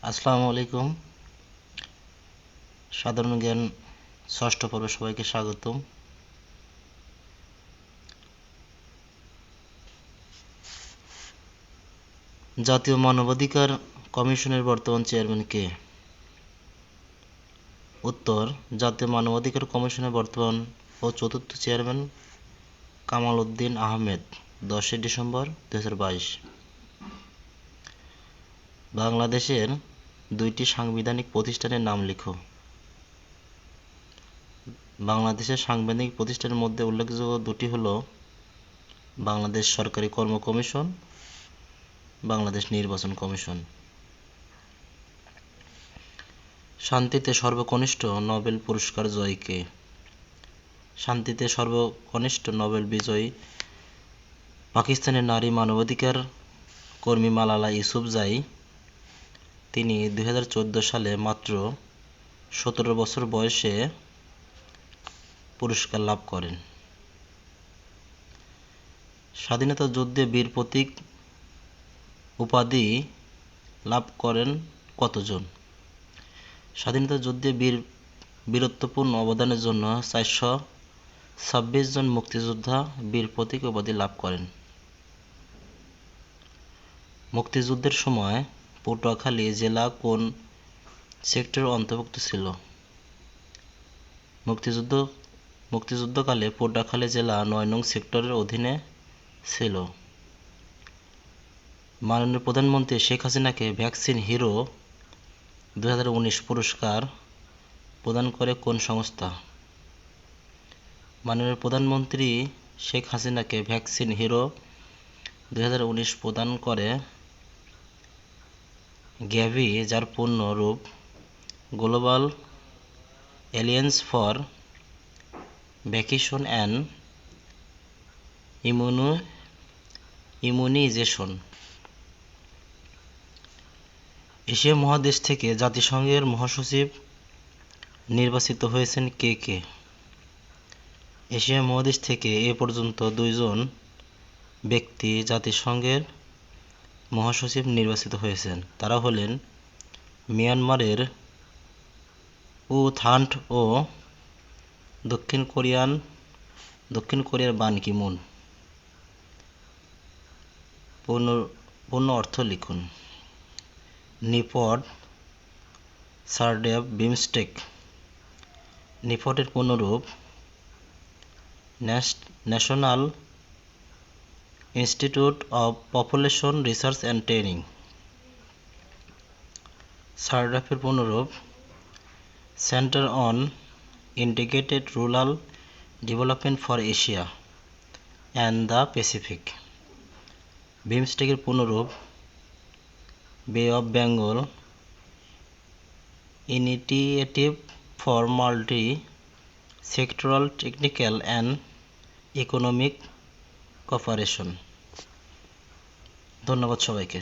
আসসালামু আলাইকুম। সাধারণ জ্ঞান ষষ্ঠ পর্বে সবাইকে স্বাগতম। জাতীয় মানবাধিকার কমিশনের বর্তমান চেয়ারম্যান কে? উত্তর: জাতীয় মানবাধিকার কমিশনের বর্তমান ও চতুর্থ চেয়ারম্যান কামাল উদ্দিন আহমেদ, 10 ডিসেম্বর 2022। বাংলাদেশের 2টি সাংবিধানিক প্রতিষ্ঠানের নাম লিখো। বাংলাদেশের সাংবিধানিক প্রতিষ্ঠানের মধ্যে উল্লেখযোগ্য দুটি হলো বাংলাদেশ সরকারি কর্ম কমিশন, বাংলাদেশ নির্বাচন কমিশন। শান্তিতে সর্বকনিষ্ঠ নোবেল পুরস্কার জয়ী কে? শান্তিতে সর্বকনিষ্ঠ নোবেল বিজয়ী পাকিস্তানের নারী মানবাধিকার কর্মী মালালা ইউসুফজাই। তিনি 2014 সালে মাত্র 17 বছর বয়সে পুরস্কার লাভ করেন। স্বাধীনতা যুদ্ধে বীর প্রতীক উপাধি লাভ করেন কতজন? স্বাধীনতা যুদ্ধে বীরত্বপূর্ণ অবদানের জন্য 426 জন মুক্তিযোদ্ধা বীর প্রতীক উপাধি লাভ করেন। মুক্তিযুদ্ধের সময় পটুয়াখালী জেলা কোন সেক্টরের অন্তর্ভুক্ত ছিল? মুক্তিযুদ্ধকালে পটুয়াখালী জেলা 9 নং সেক্টরের অধীনে ছিল। মাননীয় প্রধানমন্ত্রী শেখ হাসিনাকে ভ্যাকসিন হিরো 2019 পুরস্কার প্রদান করে কোন সংস্থা? মাননীয় প্রধানমন্ত্রী শেখ হাসিনাকে ভ্যাকসিন হিরো 2019 প্রদান করে গ্যাভি, যার পূর্ণ রূপ global alliance for vaccination and immunisation. Asia মহাদেশ থেকে জাতিসংঘের মহাসচিব নির্বাচিত হয়েছেন কে কে? এশিয়া মহাদেশ থেকে এ পর্যন্ত 2 জন ব্যক্তি জাতিসংঘের মহাসচিব নির্বাচিত হয়েছেন। তারা হলেন মিয়ানমারের উ থান্ট ও দক্ষিণ কোরিয়ার বান কি মুন। পূর্ণ অর্থ লিখুন। Nipped, সারডেপ, BIMSTEC. নিপটের পূর্ণরূপ national institute of population research and training. সারডেপের পূর্ণরূপ centre on integrated rural development for Asia and the Pacific. বিমস্টেকের পূর্ণরূপ Bay of Bengal initiative for multi sectoral technical and economic cooperation. ধন্যবাদ সবাইকে।